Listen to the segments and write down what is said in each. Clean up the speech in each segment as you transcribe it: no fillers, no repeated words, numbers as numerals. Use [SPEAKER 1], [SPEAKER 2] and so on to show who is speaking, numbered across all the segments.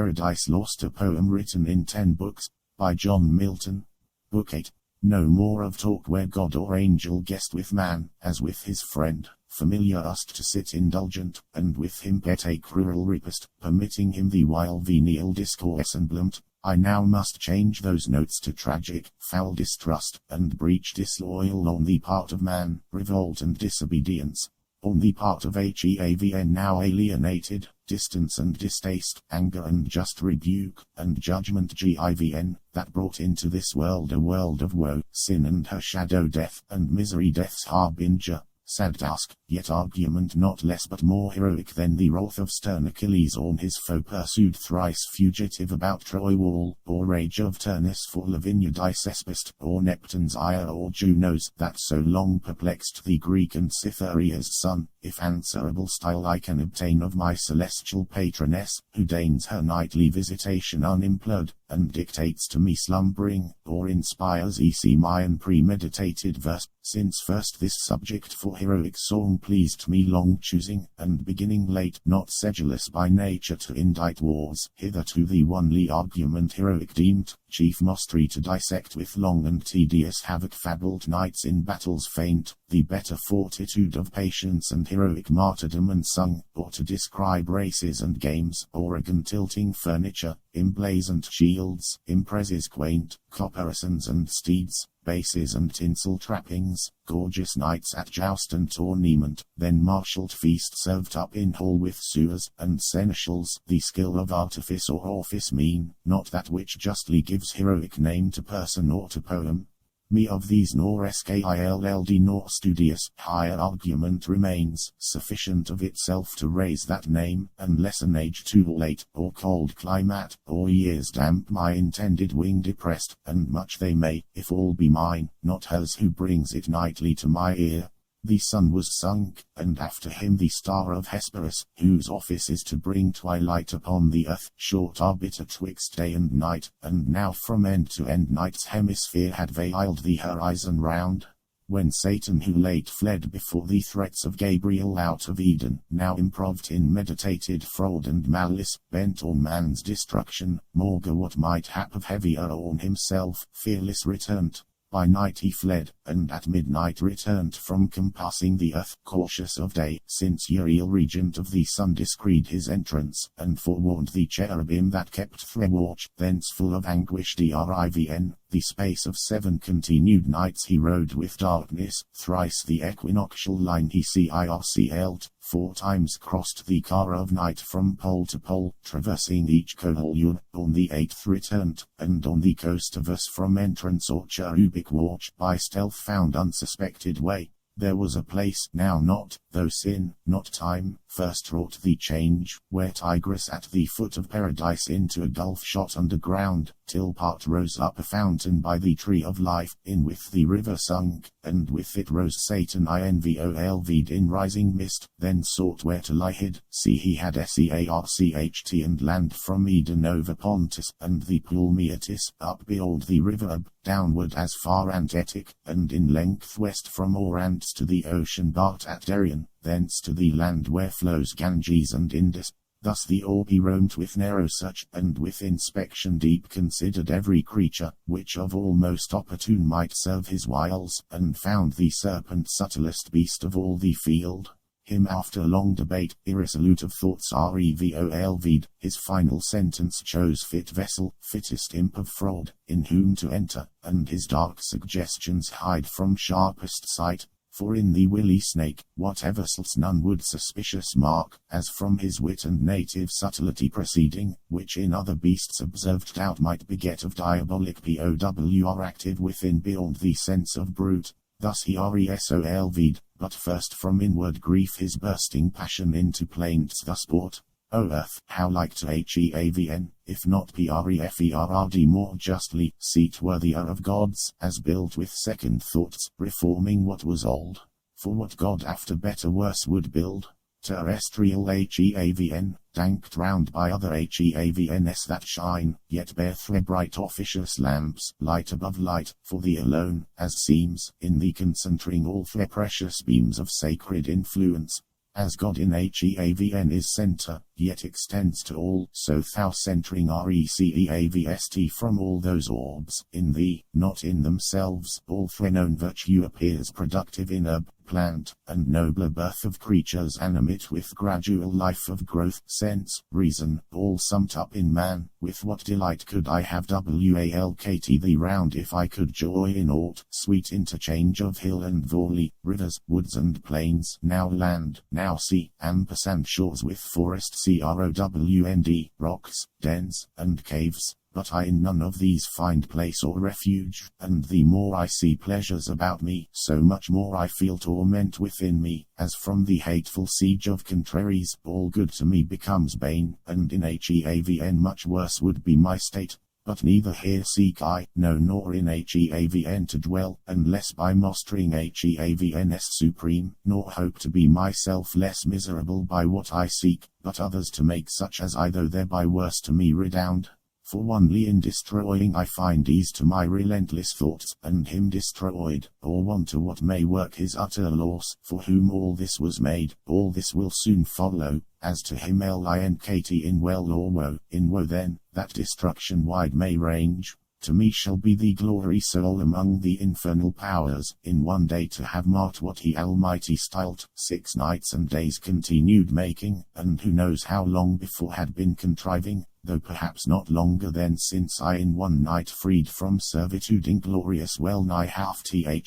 [SPEAKER 1] Paradise Lost, a poem written in 10 books, by John Milton. Book 8. No more of talk where God or angel guest with man, as with his friend, familiar used to sit indulgent, and with him partake cruel repast, permitting him the while venial discourse and blunt. I now must change those notes to tragic, foul distrust, and breach disloyal on the part of man, revolt and disobedience. On the part of Heavn now alienated, distance and distaste, anger and just rebuke, and judgment Givn, that brought into this world a world of woe, sin and her shadow death, and misery death's harbinger. Sad task, yet argument not less but more heroic than the wrath of stern Achilles on his foe pursued thrice fugitive about Troy wall, or rage of Turnus for Lavinia Dicespist, or Neptune's ire or Juno's, that so long perplexed the Greek and Cytherea's son, if answerable style I can obtain of my celestial patroness, who deigns her nightly visitation unimplored, and dictates to me slumbering, or inspires my unpremeditated verse, since first this subject for heroic song pleased me long choosing, and beginning late, not sedulous by nature to indite wars, hitherto the only argument heroic deemed, chief mastery to dissect with long and tedious havoc fabled knights in battles faint, the better fortitude of patience and heroic martyrdom unsung, or to describe races and games, Oregon tilting furniture, emblazoned shields, impresses quaint, caparisons and steeds, bases and tinsel trappings, gorgeous knights at joust and tournament, then marshalled feast served up in hall with sewers and seneschals, the skill of artifice or office mean, not that which justly gives heroic name to person or to poem. Me of these nor skilled nor studious, higher argument remains, sufficient of itself to raise that name, unless an age too late, or cold climate, or years damp my intended wing depressed, and much they may, if all be mine, not hers who brings it nightly to my ear. The sun was sunk, and after him the star of Hesperus, whose office is to bring twilight upon the earth, short arbiter twixt day and night, and now from end to end night's hemisphere had veiled the horizon round. When Satan who late fled before the threats of Gabriel out of Eden, now improved in meditated fraud and malice, bent on man's destruction, maugre what might hap of heavier on himself, fearless returned. By night he fled, and at midnight returned from compassing the earth, cautious of day, since Uriel regent of the sun discreed his entrance, and forewarned the cherubim that kept their watch, thence full of anguish Drivn, the space of 7 continued nights he rode with darkness, thrice the equinoctial line he circled, 4 times crossed the car of night from pole to pole, traversing each cohorn, on the 8th returned, and on the coast of us from entrance or cherubic watch, by stealth found unsuspected way. There was a place, now not, though sin, not time, first wrought the change, where Tigris at the foot of paradise into a gulf shot underground, till part rose up a fountain by the tree of life, in with the river sunk, and with it rose Satan involved in rising mist, then sought where to lie hid, see he had Searcht and land from Eden over Pontus, and the pool Meatis, up beyond the river, downward as far Antetic, and in length west from Orants to the ocean Bart at Darien, thence to the land where flows Ganges and Indus. Thus the orb he roamed with narrow search, and with inspection deep considered every creature, which of all most opportune might serve his wiles, and found the serpent subtlest beast of all the field. Him after long debate, irresolute of thoughts revolved, his final sentence chose fit vessel, fittest imp of fraud, in whom to enter, and his dark suggestions hide from sharpest sight. For in the willy snake, whatever else none would suspicious mark, as from his wit and native subtlety proceeding, which in other beasts observed doubt might beget of diabolic POW active within beyond the sense of brute. Thus he resolved, but first from inward grief his bursting passion into plaints thus brought. O earth, how like to Heavn, if not preferred more justly, seat worthier of gods, as built with second thoughts, reforming what was old. For what god after better worse would build? Terrestrial Heavn, danked round by other Heavns that shine, yet bear their bright officious lamps, light above light, for thee alone, as seems, in thee concentring all their precious beams of sacred influence. As God in HEAVN is center, yet extends to all, so thou centering RECEAVST from all those orbs, in thee, not in themselves, all known virtue appears productive in herb, plant, and nobler birth of creatures animate with gradual life of growth, sense, reason, all summed up in man. With what delight could I have walked thee round if I could joy in aught, sweet interchange of hill and valley, rivers, woods and plains, now land, now sea, ampersand shores with forest CROWND, rocks, dens, and caves. But I in none of these find place or refuge, and the more I see pleasures about me, so much more I feel torment within me, as from the hateful siege of contraries, all good to me becomes bane, and in HEAVN much worse would be my state. But neither here seek I, no nor in HEAVN to dwell, unless by mastering HEAVNS supreme, nor hope to be myself less miserable by what I seek, but others to make such as I though thereby worse to me redound. For only in destroying I find ease to my relentless thoughts, and him destroyed, or one to what may work his utter loss, for whom all this was made, all this will soon follow, as to him linkt in well or woe, in woe then, that destruction wide may range. To me shall be the glory soul among the infernal powers, in one day to have marked what he Almighty styled 6 nights and days continued making, and who knows how long before had been contriving, though perhaps not longer than since I in one night freed from servitude inglorious well nigh half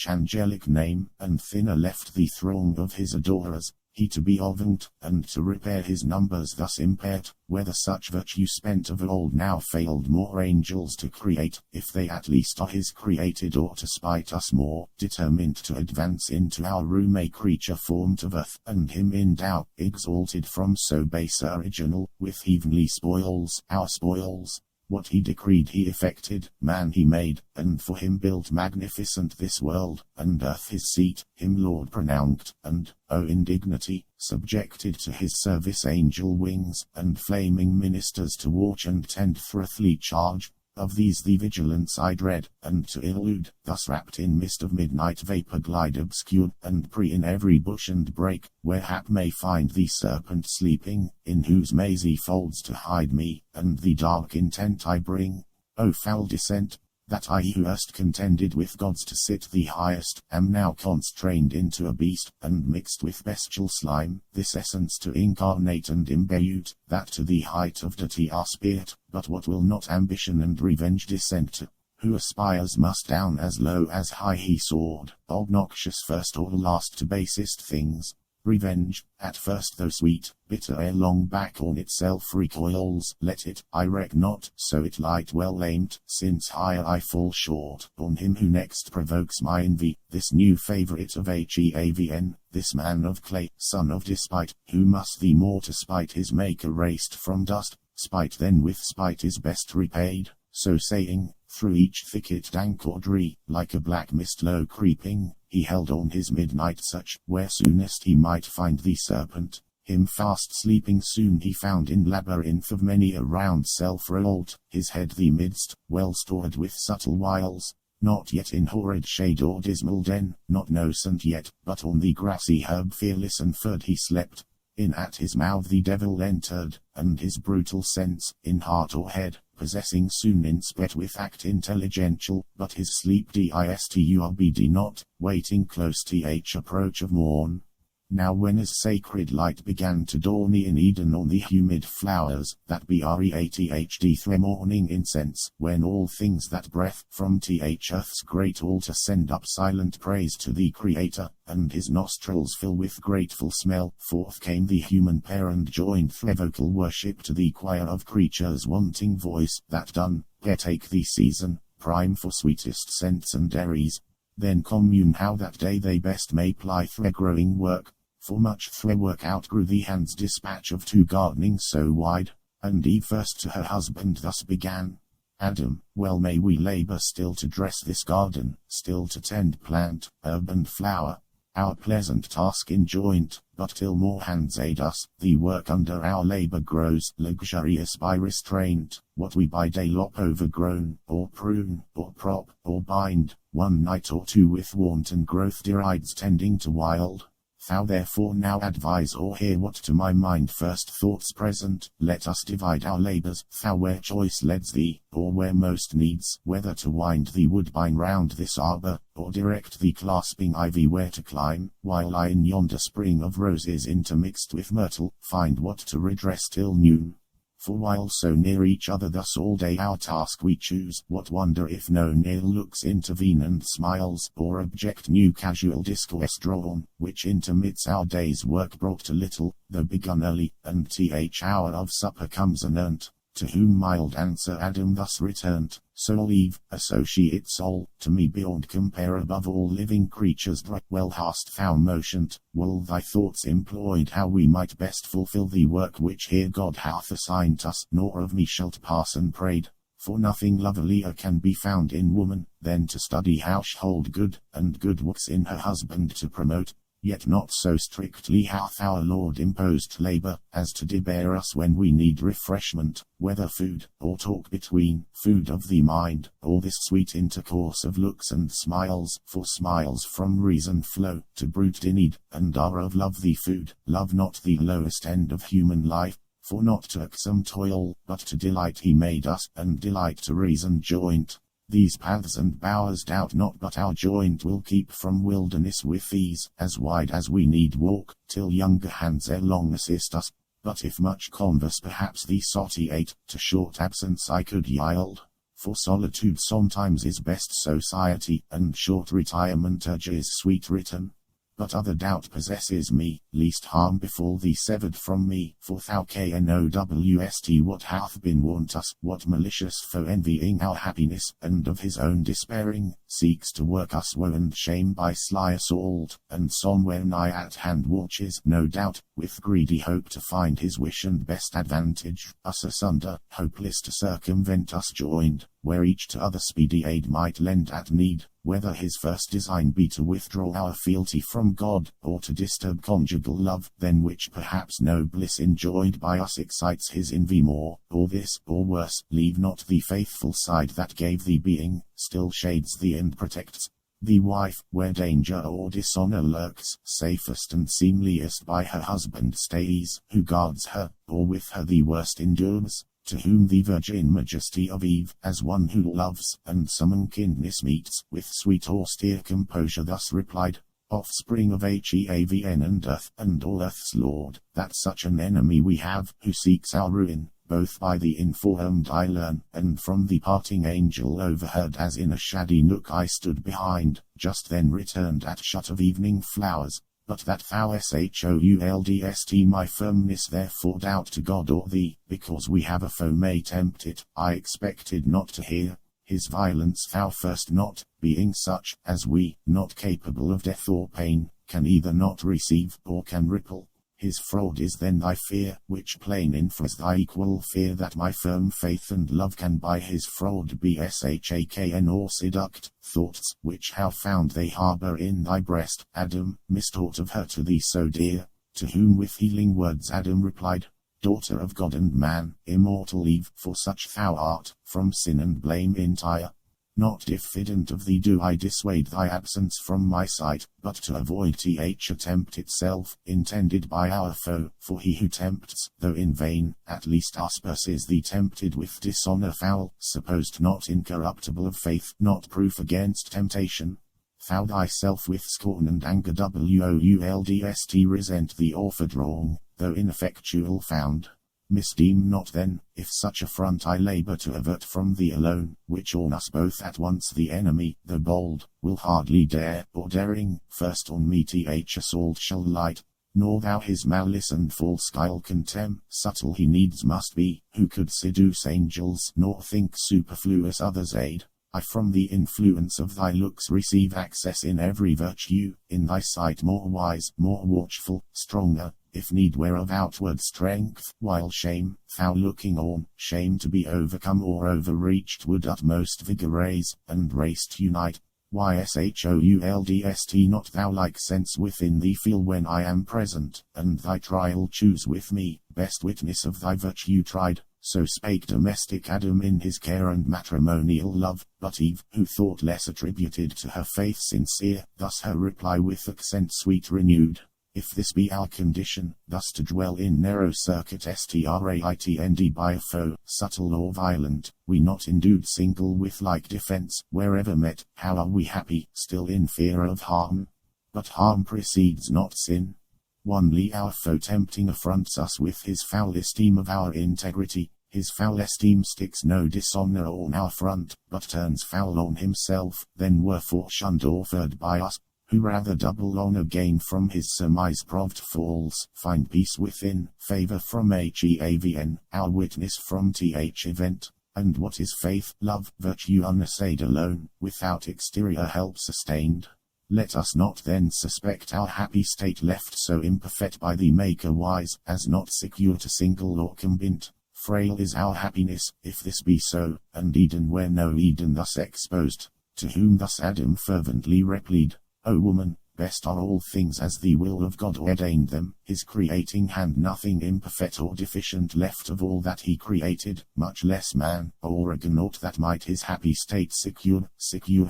[SPEAKER 1] angelic name, and thinner left the throng of his adorers. He to be avaunt, and to repair his numbers thus impaired, whether such virtue spent of old now failed more angels to create, if they at least are his created, or to spite us more, determined to advance into our room a creature formed of earth, and him endow, exalted from so base original, with heavenly spoils, our spoils. What he decreed he effected, man he made, and for him built magnificent this world, and earth his seat, him Lord pronounced, and, O indignity, subjected to his service angel wings, and flaming ministers to watch and tend for earthly charge. Of these the vigilance I dread, and to elude, thus wrapped in mist of midnight vapor glide obscure, and pre in every bush and brake, where hap may find the serpent sleeping, in whose mazy folds to hide me, and the dark intent I bring. O foul descent! That I who erst contended with gods to sit the highest, am now constrained into a beast, and mixed with bestial slime, this essence to incarnate and imbue, that to the height of deity are spirit, but what will not ambition and revenge descend to? Who aspires must down as low as high he soared, obnoxious first or last to basest things. Revenge, at first though sweet, bitter ere long back on itself recoils. Let it, I reck not, so it light well aimed, since higher I fall short, on him who next provokes my envy, this new favourite of HEAVN, this man of clay, son of despite, who must the more to spite his maker raised from dust. Spite then with spite is best repaid. So saying, through each thicket dank or dree, like a black mist low creeping, he held on his midnight search, where soonest he might find the serpent. Him fast sleeping soon he found in labyrinth of many a round self-revolt, his head the midst, well stored with subtle wiles. Not yet in horrid shade or dismal den, not nocent yet, but on the grassy herb fearless and furred he slept. In at his mouth the devil entered, and his brutal sense, in heart or head, possessing soon inspect with act intelligential, but his sleep disturbed not, waiting close th approach of morn. Now when as sacred light began to dawn in Eden on the humid flowers, that breathd morning incense, when all things that breath from earth's great altar send up silent praise to the Creator, and his nostrils fill with grateful smell, forth came the human pair and joined vocal worship to the choir of creatures wanting voice, that done, take the season, prime for sweetest scents and dairies. Then commune how that day they best may ply growing work. For much work outgrew the hand's dispatch of 2 gardening so wide, and Eve first to her husband thus began. Adam, well may we labor still to dress this garden, still to tend plant, herb and flower, our pleasant task enjoined, but till more hands aid us, the work under our labor grows luxurious by restraint. What we by day lop overgrown, or prune, or prop, or bind, one night or two with wanton growth derides tending to wild. Thou therefore now advise or hear what to my mind first thoughts present, let us divide our labours, thou where choice leads thee, or where most needs, whether to wind the woodbine round this arbour, or direct the clasping ivy where to climb, while I in yonder spring of roses intermixed with myrtle, find what to redress till noon. For while so near each other thus all day our task we choose, what wonder if no nail looks intervene and smiles, or object new casual discourse drawn, which intermits our day's work brought to little, though begun early, and th hour of supper comes unearned. To whom mild answer Adam thus returned, Soul Eve, associate soul, to me beyond compare above all living creatures well hast thou motioned, well thy thoughts employed how we might best fulfill the work which here God hath assigned us, nor of me shalt pass unprayed. For nothing lovelier can be found in woman, than to study household good, and good works in her husband to promote. Yet not so strictly hath our Lord imposed labour, as to debar us when we need refreshment, whether food, or talk between, food of the mind, or this sweet intercourse of looks and smiles, for smiles from reason flow, to brute need, and are of love the food, love not the lowest end of human life, for not to irksome toil, but to delight he made us, and delight to reason joint. These paths and bowers doubt not but our joint will keep from wilderness with ease, as wide as we need walk, till younger hands ere long assist us. But if much converse perhaps thee satiate, to short absence I could yield. For solitude sometimes is best society, and short retirement urges sweet return. But other doubt possesses me, least harm befall thee severed from me, for thou knowst what hath been wont us, what malicious foe envying our happiness, and of his own despairing, seeks to work us woe and shame by sly assault, and somewhere nigh at hand watches, no doubt, with greedy hope to find his wish and best advantage, us asunder, hopeless to circumvent us joined, where each to other speedy aid might lend at need, whether his first design be to withdraw our fealty from God, or to disturb conjugal love, than which perhaps no bliss enjoyed by us excites his envy more, or this, or worse, leave not the faithful side that gave thee being, still shades thee and protects the wife, where danger or dishonor lurks, safest and seemliest by her husband stays, who guards her, or with her the worst endures. To whom the virgin majesty of Eve, as one who loves, and some unkindness meets, with sweet austere composure thus replied, Offspring of Heaven and earth, and all earth's Lord, that such an enemy we have, who seeks our ruin, both by the informed I learn, and from the parting angel overheard as in a shady nook I stood behind, just then returned at shut of evening flowers. But that thou shouldst my firmness therefore doubt to God or thee, because we have a foe may tempt it, I expected not to hear. His violence thou first not, being such, as we, not capable of death or pain, can either not receive, or can repel. His fraud is then thy fear, which plain infers thy equal fear that my firm faith and love can by his fraud be shaken or seduct, thoughts, which how found they harbour in thy breast, Adam, mistaught of her to thee so dear, to whom with healing words Adam replied, Daughter of God and man, immortal Eve, for such thou art, from sin and blame entire. Not diffident of thee do I dissuade thy absence from my sight, but to avoid attempt itself, intended by our foe, for he who tempts, though in vain, at least asperses thee tempted with dishonor foul, supposed not incorruptible of faith, not proof against temptation. Thou thyself with scorn and anger wouldst resent the offered wrong, though ineffectual found. Misdeem not then, if such affront I labour to avert from thee alone, which on us both at once the enemy, the bold, will hardly dare, or daring, first on me assault shall light, nor thou his malice and false guile contemn, subtle he needs must be, who could seduce angels, nor think superfluous others' aid. I from the influence of thy looks receive access in every virtue, in thy sight more wise, more watchful, stronger, if need were of outward strength, while shame, thou looking on, shame to be overcome or overreached would utmost vigor raise, and race to unite. Yshouldst not thou like sense within thee feel when I am present, and thy trial choose with me, best witness of thy virtue tried. So spake domestic Adam in his care and matrimonial love, but Eve, who thought less attributed to her faith sincere, thus her reply with accent sweet renewed. If this be our condition, thus to dwell in narrow circuit straitnd by a foe, subtle or violent, we not endued single with like defense, wherever met, how are we happy, still in fear of harm? But harm precedes not sin. Onely our foe tempting affronts us with his foul esteem of our integrity. His foul esteem sticks no dishonor on our front, but turns foul on himself, then wherefore shunned or feared by us, who rather double honor gain from his surmise-proved falls, find peace within, favor from HEAVN, our witness from TH event. And what is faith, love, virtue unassailed alone, without exterior help sustained? Let us not then suspect our happy state left so imperfect by the Maker wise, as not secure to single or combint. Frail is our happiness, if this be so, and Eden were no Eden thus exposed. To whom thus Adam fervently replied, O woman, best are all things as the will of God ordained them, his creating hand nothing imperfect or deficient left of all that he created, much less man, or aught that might his happy state secure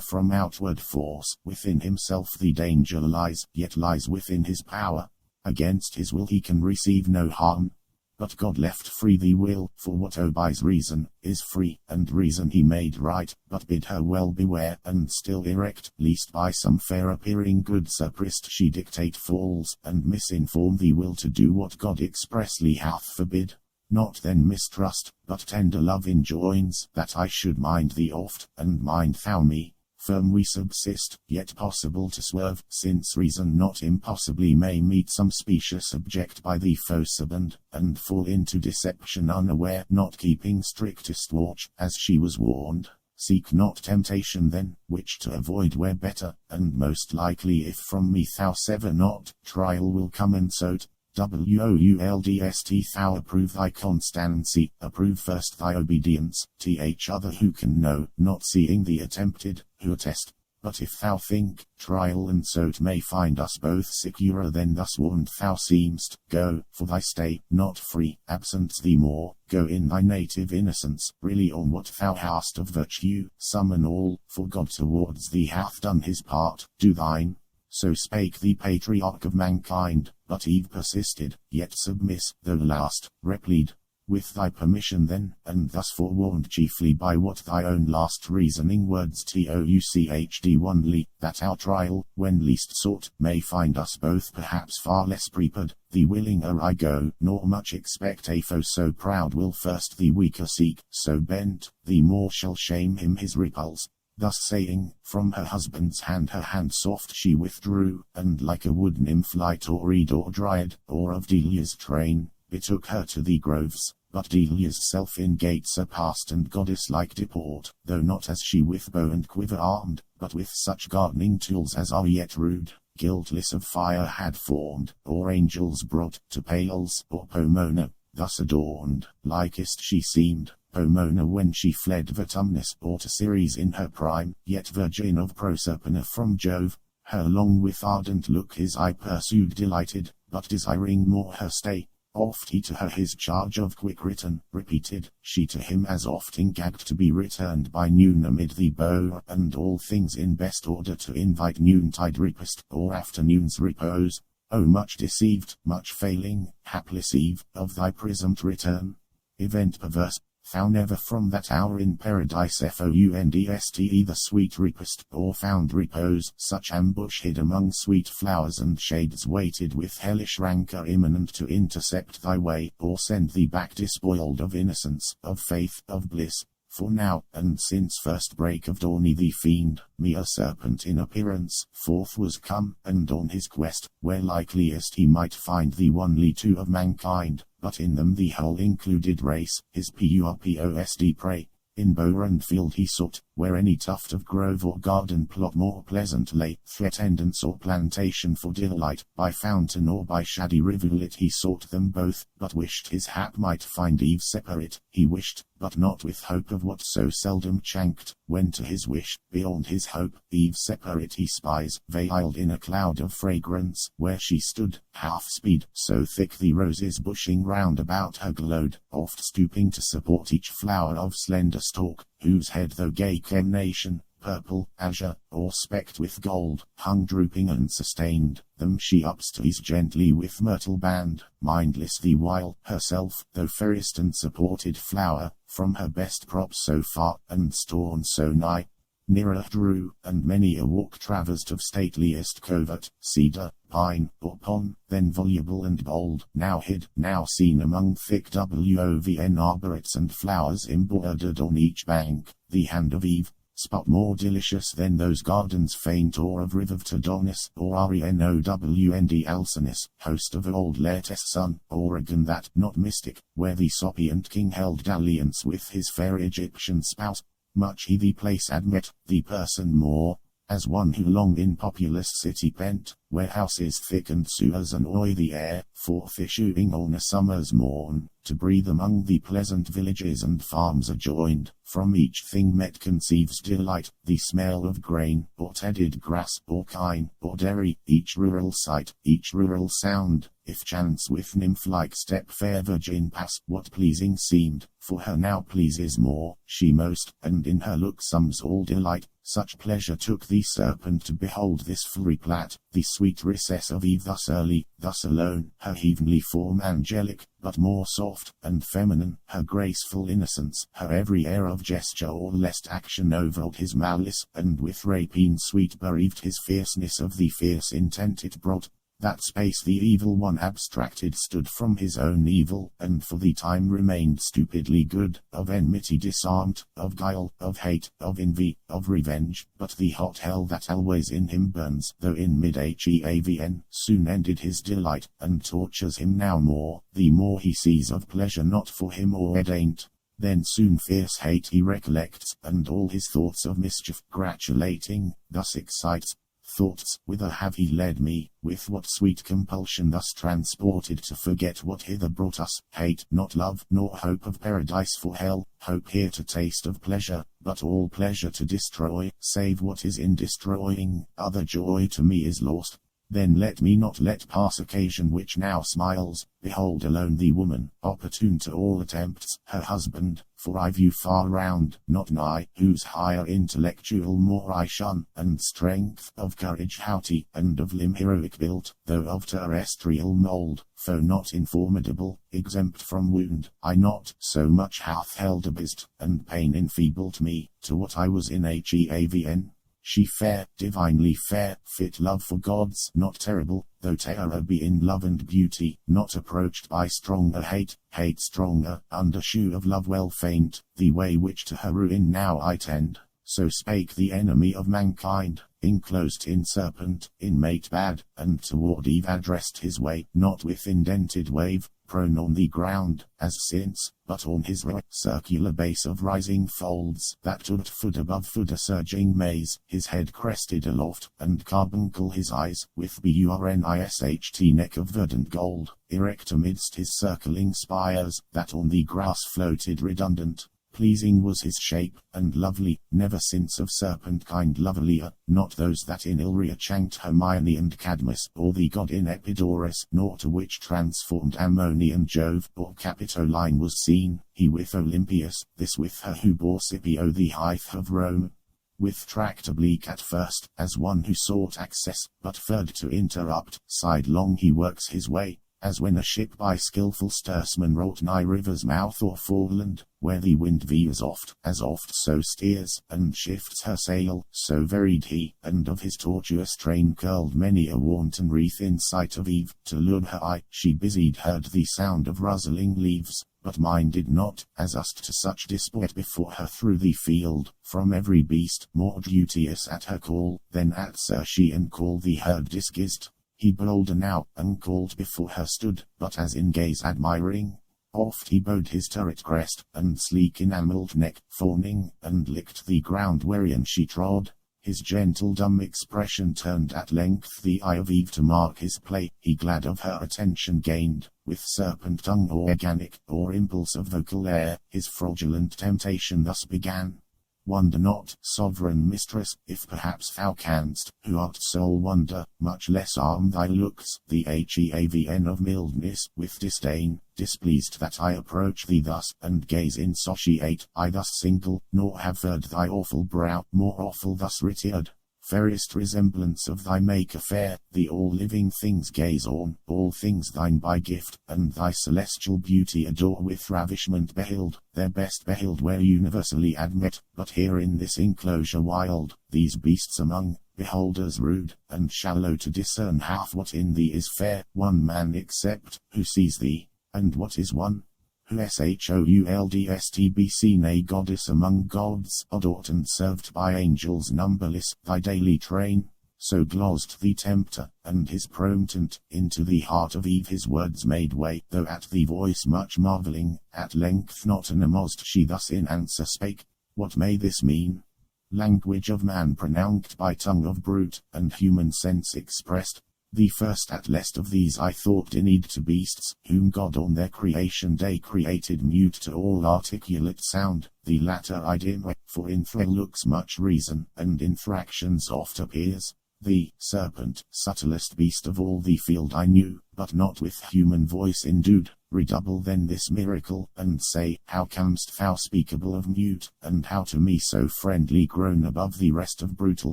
[SPEAKER 1] from outward force. Within himself the danger lies, yet lies within his power. Against his will he can receive no harm. But God left free the will, for what obeys reason, is free, and reason he made right, but bid her well beware, and still erect, lest by some fair appearing good surprised she dictate falls, and misinform the will to do what God expressly hath forbid. Not then mistrust, but tender love enjoins, that I should mind thee oft, and mind thou me. Firm we subsist, yet possible to swerve, since reason not impossibly may meet some specious object by the foe suborned, and fall into deception unaware, not keeping strictest watch, as she was warned. Seek not temptation then, which to avoid were better, and most likely if from me thou sever not, trial will come and so't. Wouldst thou approve thy constancy, approve first thy obedience, th other who can know, not seeing the attempted, who attest. But if thou think, trial and so't may find us both securer than thus warned thou seemst, go, for thy stay, not free, absent thee more, go in thy native innocence, really on what thou hast of virtue, summon all, for God towards thee hath done his part, do thine. So spake the patriarch of mankind, but Eve persisted, yet submiss, though last, replied, with thy permission then, and thus forewarned chiefly by what thy own last reasoning words touchd only, that our trial, when least sought, may find us both perhaps far less prepared, the willinger I go, nor much expect a foe so proud will first the weaker seek, so bent, the more shall shame him his repulse. Thus saying, from her husband's hand her hand soft she withdrew, and like a wood nymph light or reed or dryad, or of Delia's train, betook her to the groves. But Delia's self in gait surpassed and goddess-like deport, though not as she with bow and quiver armed, but with such gardening tools as are yet rude, guiltless of fire had formed, or angels brought, to Pales or Pomona, thus adorned, likest she seemed. Pomona when she fled Vertumnus, or to Ceres in her prime, yet virgin of Proserpina from Jove. Her long with ardent look his eye pursued delighted, but desiring more her stay, oft he to her his charge of quick written, repeated, she to him as oft gagged to be returned by noon amid the bow, and all things in best order to invite noontide repast, or afternoon's repose. O much deceived, much failing, hapless Eve, of thy presumed return. Event perverse, thou never from that hour in paradise foundest either sweet repast, or found repose, such ambush hid among sweet flowers and shades waited with hellish rancor imminent to intercept thy way, or send thee back despoiled of innocence, of faith, of bliss. For now, and since first break of dawn the fiend, mere serpent in appearance, forth was come, and on his quest, where likeliest he might find the only two of mankind, but in them the whole included race, his purposed prey. In bower and field he sought, where any tuft of grove or garden plot more pleasant lay, attendance or plantation for delight, by fountain or by shady rivulet he sought them both, but wished his hap might find Eve separate, he wished, but not with hope of what so seldom chanked, when to his wish, beyond his hope, Eve separate he spies, veiled in a cloud of fragrance, where she stood, half speed, so thick the roses bushing round about her glowed, oft stooping to support each flower of slender stalk, whose head though gay carnation, purple, azure, or specked with gold, hung drooping unsustained. Them she upstees gently with myrtle band, mindless the while, herself, though fairest and supported flower, from her best crop so far, and storn so nigh, nearer drew, and many a walk traversed of stateliest covert, cedar, pine, or pon, then voluble and bold, now hid, now seen among thick woven arborets and flowers embroidered on each bank, the hand of Eve, spot more delicious than those gardens faint or of Riv of Todonis, or Renownd Alcinous, host of old Laertes son, Oregon that, not mystic, where the Sopiant king held dalliance with his fair Egyptian spouse, much he the place admit, the person more, as one who long in populous city pent, where houses thick and sewers annoy the air, forth issuing on a summer's morn, to breathe among the pleasant villages and farms adjoined, from each thing met conceives delight, the smell of grain, or tedded grass, or kine, or dairy, each rural sight, each rural sound, if chance with nymph-like step fair virgin pass, what pleasing seemed, for her now pleases more, she most, and in her look sums all delight. Such pleasure took the serpent to behold this free plat, the sweet recess of Eve thus early, thus alone, her heavenly form angelic, but more soft and feminine, her graceful innocence, her every air of gesture or lest action overawed his malice, and with rapine sweet bereaved his fierceness of the fierce intent it brought. That space the evil one abstracted stood from his own evil, and for the time remained stupidly good, of enmity disarmed, of guile, of hate, of envy, of revenge, but the hot hell that always in him burns, though in mid-Heavn, soon ended his delight, and tortures him now more, the more he sees of pleasure not for him ordained. Then soon fierce hate he recollects, and all his thoughts of mischief, gratulating, thus excites, thoughts, whither have he led me, with what sweet compulsion thus transported to forget what hither brought us, hate, not love, nor hope of paradise for hell, hope here to taste of pleasure, but all pleasure to destroy, save what is in destroying, other joy to me is lost. Then let me not let pass occasion which now smiles, behold alone the woman, opportune to all attempts, her husband, for I view far round, not nigh, whose higher intellectual more I shun, and strength of courage haughty, and of limb heroic built, though of terrestrial mould, foe not informidable, exempt from wound, I not so much hath held abased, and pain enfeebled me, to what I was in Heavn. She fair, divinely fair, fit love for gods, not terrible, though terror be in love and beauty, not approached by stronger hate, hate stronger, under shew of love well faint, the way which to her ruin now I tend. So spake the enemy of mankind, enclosed in serpent, inmate bad, and toward Eve addressed his way, not with indented wave, prone on the ground, as since, but on his circular base of rising folds, that stood foot above foot a surging maze, his head crested aloft, and carbuncle his eyes, with burnisht neck of verdant gold, erect amidst his circling spires, that on the grass floated redundant. Pleasing was his shape, and lovely, never since of serpent kind lovelier, not those that in Illyria chanked Hermione and Cadmus, or the god in Epidaurus, nor to which transformed Ammonian Jove, or Capitoline was seen, he with Olympias, this with her who bore Scipio the height of Rome. With tract oblique at first, as one who sought access, but furred to interrupt, sidelong he works his way, as when a ship by skilful steersman wrought nigh river's mouth or foreland, where the wind veers oft, as oft so steers, and shifts her sail, so varied he, and of his tortuous train curled many a wanton wreath in sight of Eve, to lure her eye, she busied heard the sound of rustling leaves, but minded not, as used to such disport before her through the field, from every beast, more duteous at her call, than at Circean call the herd disguised. He bolder now, uncalled before her stood, but as in gaze admiring. Oft he bowed his turret crest, and sleek enamelled neck, fawning, and licked the ground wherein she trod. His gentle dumb expression turned at length the eye of Eve to mark his play, he glad of her attention gained, with serpent tongue organic, or impulse of vocal air, his fraudulent temptation thus began. Wonder not, sovereign mistress, if perhaps thou canst, who art sole wonder, much less arm thy looks, the Heavn of mildness, with disdain, displeased that I approach thee thus, and gaze insatiate, I thus single, nor have heard thy awful brow, more awful thus reared. Fairest resemblance of thy Maker fair, the all living things gaze on, all things thine by gift, and thy celestial beauty adore with ravishment beheld, their best beheld where universally admit, but here in this enclosure wild, these beasts among, beholders rude, and shallow to discern half what in thee is fair, one man except, who sees thee, and what is one? Who should be seen a goddess among gods, adored and served by angels numberless, thy daily train. So glozed the tempter, and his promptant, into the heart of Eve his words made way, though at the voice much marvelling, at length not unamazed she thus in answer spake, what may this mean? Language of man pronounced by tongue of brute, and human sense expressed. The first at least of these I thought denied to beasts, whom God on their creation day created mute to all articulate sound, the latter I dim, for in their looks much reason, and in their actions oft appears. The serpent, subtlest beast of all the field I knew, but not with human voice endued, redouble then this miracle, and say, how camest thou speakable of mute, and how to me so friendly grown above the rest of brutal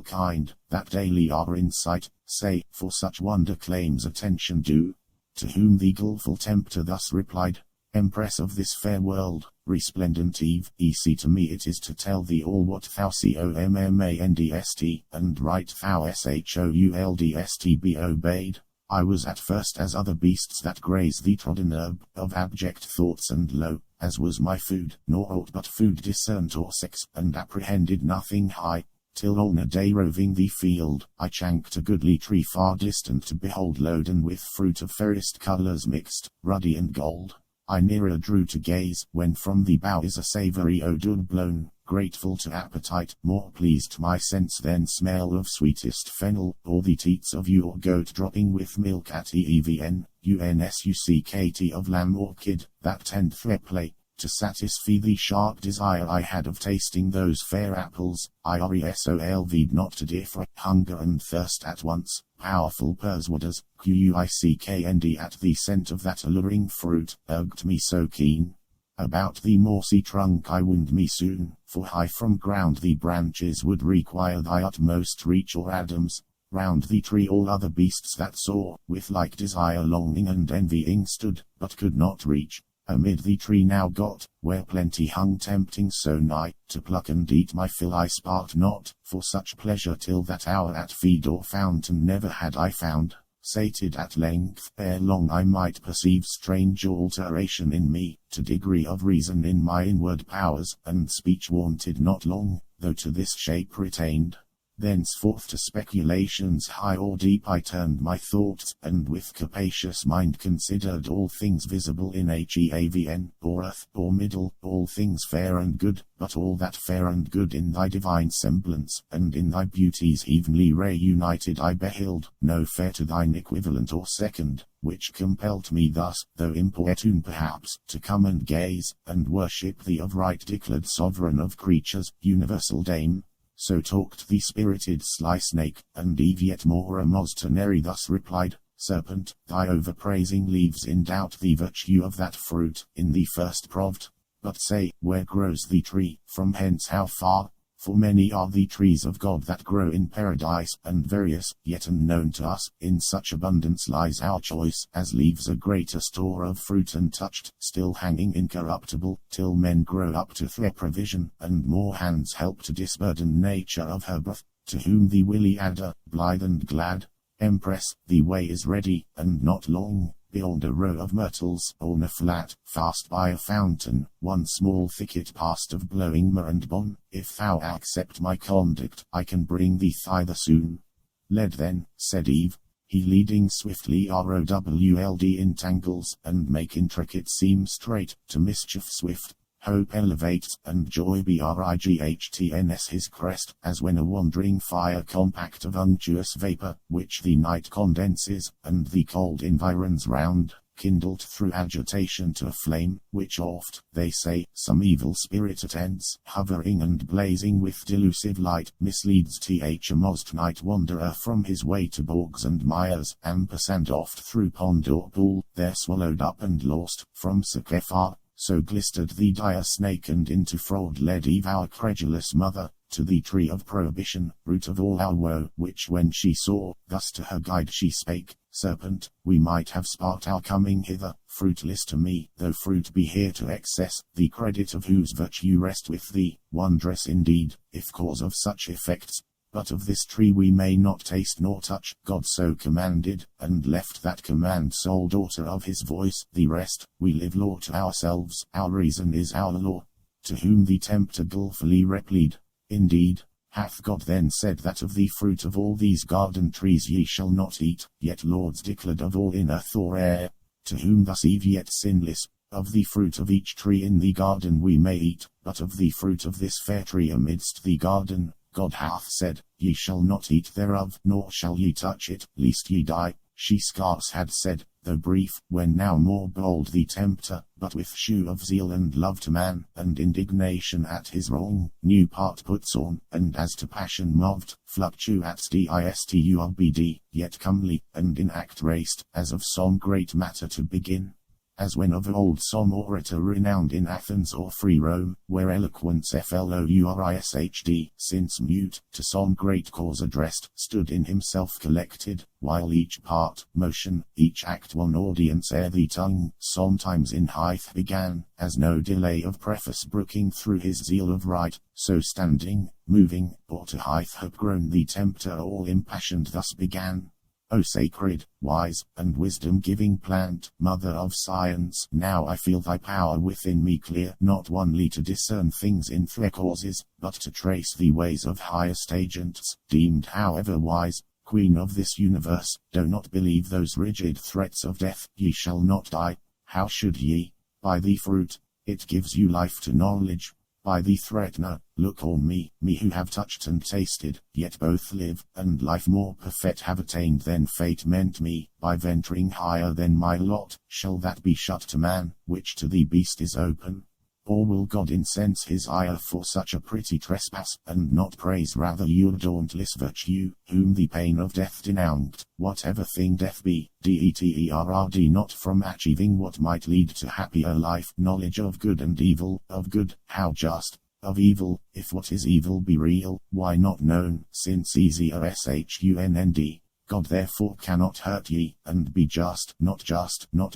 [SPEAKER 1] kind, that daily are in sight, say, for such wonder claims attention due. To whom the guileful tempter thus replied, Empress of this fair world, resplendent Eve, easy to me it is to tell thee all what thou commandest, and right thou shouldst be obeyed. I was at first as other beasts that graze the trodden herb, of abject thoughts and low, as was my food, nor aught but food discerned or sex, and apprehended nothing high, till on a day roving the field, I chanced a goodly tree far distant to behold loaden with fruit of fairest colours mixed, ruddy and gold. I nearer drew to gaze, when from the bough is a savoury odour blown, grateful to appetite, more pleased my sense than smell of sweetest fennel, or the teats of ewe or goat dropping with milk at unsuckt of lamb or kid, that tend their play, to satisfy the sharp desire I had of tasting those fair apples, I resolved not to differ, hunger and thirst at once, powerful persuaders, quicknd at the scent of that alluring fruit, urged me so keen. About the mossy trunk I wound me soon, for high from ground the branches would require thy utmost reach or Adams. Round the tree all other beasts that saw, with like desire longing and envying stood, but could not reach. Amid the tree now got, where plenty hung tempting so nigh, to pluck and eat my fill I sparked not, for such pleasure till that hour at feed or fountain never had I found. Sated at length, ere long I might perceive strange alteration in me, to degree of reason in my inward powers, and speech wanted not long, though to this shape retained. Thenceforth to speculations high or deep I turned my thoughts, and with capacious mind considered all things visible in Heavn, or earth, or middle, all things fair and good, but all that fair and good in thy divine semblance, and in thy beauty's heavenly ray united I beheld, no fair to thine equivalent or second, which compelled me thus, though importune perhaps, to come and gaze, and worship thee of right declared sovereign of creatures, universal dame. So talked the spirited sly snake, and Eve yet more amazed thus replied, Serpent, thy overpraising leaves in doubt the virtue of that fruit, in the first proved. But say, where grows the tree, from hence how far? For many are the trees of God that grow in paradise, and various, yet unknown to us, in such abundance lies our choice, as leaves a greater store of fruit untouched, still hanging incorruptible, till men grow up to their provision, and more hands help to disburden nature of her breath, to whom the willy adder, blithe and glad, Empress, the way is ready, and not long. Beyond a row of myrtles, on a flat, fast by a fountain, one small thicket past of blowing myrrh and bon. If thou accept my conduct, I can bring thee thither soon. Led then, said Eve, he leading swiftly rowld entangles, and make intricate seem straight, to mischief swift. Hope elevates, and joy brightns his crest, as when a wandering fire compact of unctuous vapor, which the night condenses, and the cold environs round, kindled through agitation to a flame, which oft, they say, some evil spirit attends, hovering and blazing with delusive light, misleads a most night wanderer from his way to bogs and mires, ampersand oft through pond or pool, there swallowed up and lost, from suck far. So glistered the dire snake, and into fraud led Eve our credulous mother, to the tree of prohibition, root of all our woe, which when she saw, thus to her guide she spake, Serpent, we might have sparked our coming hither, fruitless to me, though fruit be here to excess, the credit of whose virtue rest with thee, wondrous indeed, if cause of such effects. But of this tree we may not taste nor touch, God so commanded, and left that command sole daughter of his voice, the rest, we live law to ourselves, our reason is our law. To whom the tempter gulfully replied, Indeed, hath God then said that of the fruit of all these garden trees ye shall not eat, yet Lord's declared of all in earth or air. To whom thus Eve yet sinless, of the fruit of each tree in the garden we may eat, but of the fruit of this fair tree amidst the garden, God hath said, Ye shall not eat thereof, nor shall ye touch it, lest ye die. She scarce had said, though brief, when now more bold the tempter, but with shew of zeal and love to man, and indignation at his wrong, new part puts on, and as to passion moved, fluctuates distubd, yet comely, and in act raced, as of some great matter to begin. As when of old some orator renowned in Athens or free Rome, where eloquence flourished, since mute, to some great cause addressed, stood in himself collected, while each part, motion, each act one audience ere the tongue, sometimes in height began, as no delay of preface brooking through his zeal of right, so standing, moving, or to height have grown the tempter all impassioned thus began. O sacred, wise, and wisdom-giving plant, mother of science, now I feel thy power within me clear, not only to discern things in their causes, but to trace the ways of highest agents, deemed however wise. Queen of this universe, do not believe those rigid threats of death, ye shall not die. How should ye? By the fruit, it gives you life to knowledge. By the threatener, look on me, me who have touched and tasted, yet both live, and life more perfect have attained than fate meant me, by venturing higher than my lot, shall that be shut to man, which to the beast is open? Or will God incense his ire for such a pretty trespass, and not praise rather your dauntless virtue, whom the pain of death denounced, whatever thing death be, deterred not from achieving what might lead to happier life, knowledge of good and evil, of good, how just, of evil, if what is evil be real, why not known, since easier shunnd. God therefore cannot hurt ye, and be just, not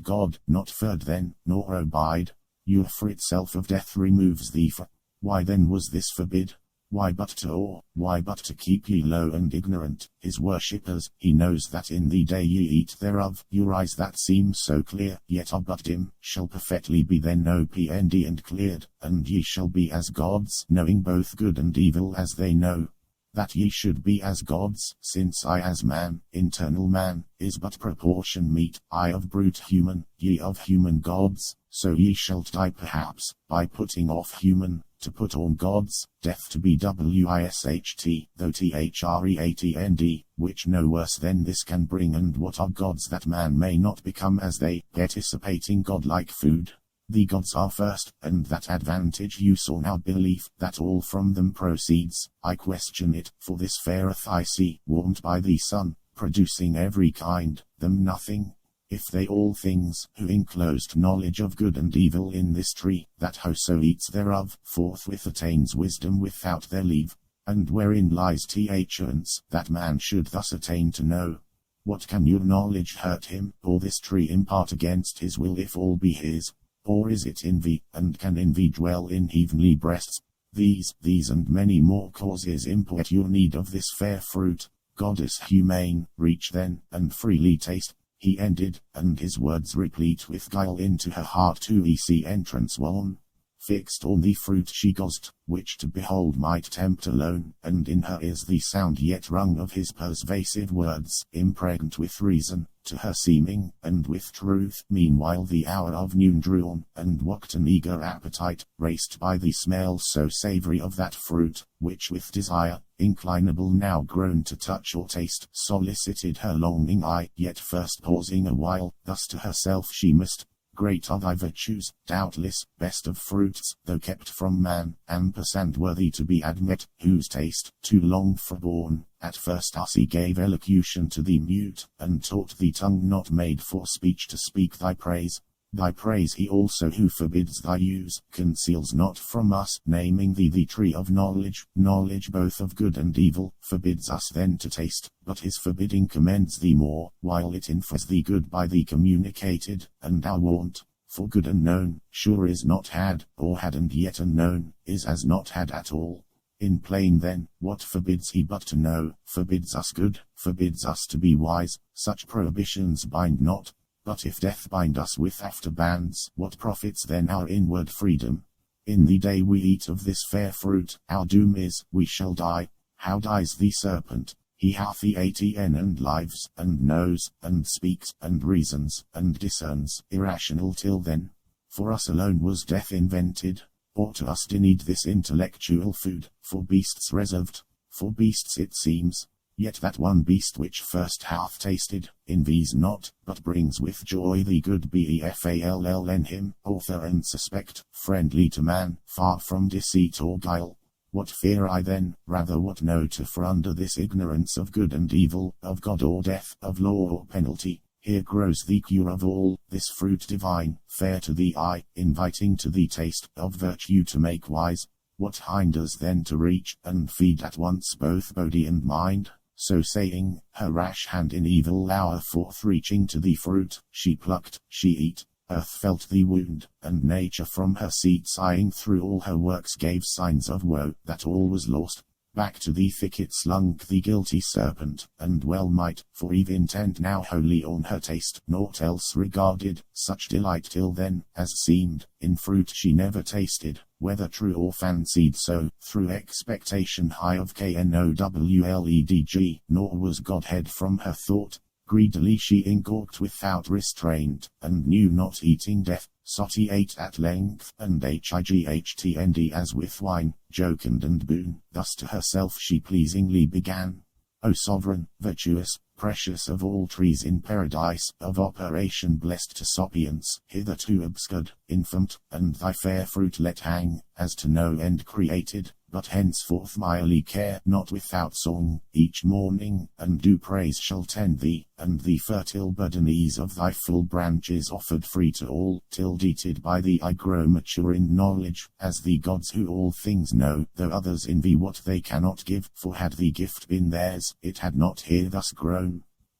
[SPEAKER 1] God, not furred then, nor abide. Your for itself of death removes thee for. Why then was this forbid? Why but to awe, why but to keep ye low and ignorant, his worshippers? He knows that in the day ye eat thereof, your eyes that seem so clear, yet are but dim, shall perfectly be then opened and cleared, and ye shall be as gods, knowing both good and evil as they know. That ye should be as gods, since I as man, internal man, is but proportion meet, I of brute human, ye of human gods, so ye shall die perhaps, by putting off human, to put on gods, death to be wisht, though threatnd, which no worse than this can bring. And what are gods that man may not become as they, participating godlike food? The gods are first, and that advantage use on our belief, that all from them proceeds, I question it, for this fair earth I see, warmed by the sun, producing every kind, them nothing. If they all things, who enclosed knowledge of good and evil in this tree, that whoso eats thereof, forthwith attains wisdom without their leave. And wherein lies chance, that man should thus attain to know? What can your knowledge hurt him, or this tree impart against his will if all be his? Or is it envy, and can envy dwell in heavenly breasts? These and many more causes import your need of this fair fruit. Goddess humane, reach then, and freely taste. He ended, and his words replete with guile into her heart to easy entrance won. Fixed on the fruit she gazed, which to behold might tempt alone, and in her ears the sound yet rung of his persuasive words, impregned with reason. to her seeming, and with truth. Meanwhile the hour of noon drew on, and walked an eager appetite, raced by the smell so savory of that fruit, which with desire, inclinable now grown to touch or taste, solicited her longing eye. Yet first pausing a while, thus to herself she must: great are thy virtues, doubtless, best of fruits, though kept from man, ampersand worthy to be admit, whose taste, too long forborne, at first us he gave elocution to thee mute, and taught thee tongue not made for speech to speak thy praise. Thy praise he also who forbids thy use, conceals not from us, naming thee the tree of knowledge, knowledge both of good and evil, forbids us then to taste, but his forbidding commends thee more, while it infers thee good by thee communicated, and our want, for good unknown, sure is not had, or had and yet unknown, is as not had at all. In plain then, what forbids he but to know, forbids us good, forbids us to be wise, such prohibitions bind not. But if death bind us with after bands, what profits then our inward freedom? In the day we eat of this fair fruit, our doom is, we shall die. How dies the serpent? He hath the ATN and lives, and knows, and speaks, and reasons, and discerns, irrational till then. For us alone was death invented, or to us denied this intellectual food, for beasts reserved. For beasts it seems, yet that one beast which first hath tasted, envies not, but brings with joy the good BEFALL in him, author and suspect, friendly to man, far from deceit or guile. What fear I then, rather what know to for under this ignorance of good and evil, of God or death, of law or penalty, here grows the cure of all, this fruit divine, fair to the eye, inviting to the taste, of virtue to make wise. What hinders then to reach, and feed at once both body and mind? So saying, her rash hand in evil hour forth reaching to the fruit, she plucked, she eat, earth felt the wound, and nature from her seat sighing through all her works gave signs of woe, that all was lost. Back to the thicket slunk the guilty serpent, and well might, for Eve intent now wholly on her taste, naught else regarded, such delight till then, as seemed, in fruit she never tasted, whether true or fancied so, through expectation high of knowledg, nor was Godhead from her thought. Greedily she ingulked without restraint, and knew not eating death. Soti ate at length, and hightnd as with wine, jocund and boon. Thus to herself she pleasingly began: O sovereign, virtuous, precious of all trees in paradise, of operation blessed to sapience, hitherto obscured, infant, and thy fair fruit let hang, as to no end created, but henceforth mildly care not without song, each morning, and due praise shall tend thee, and the fertile burdens of thy full branches offered free to all, till dated by thee I grow mature in knowledge, as the gods who all things know, though others envy what they cannot give, for had the gift been theirs, it had not here thus grown.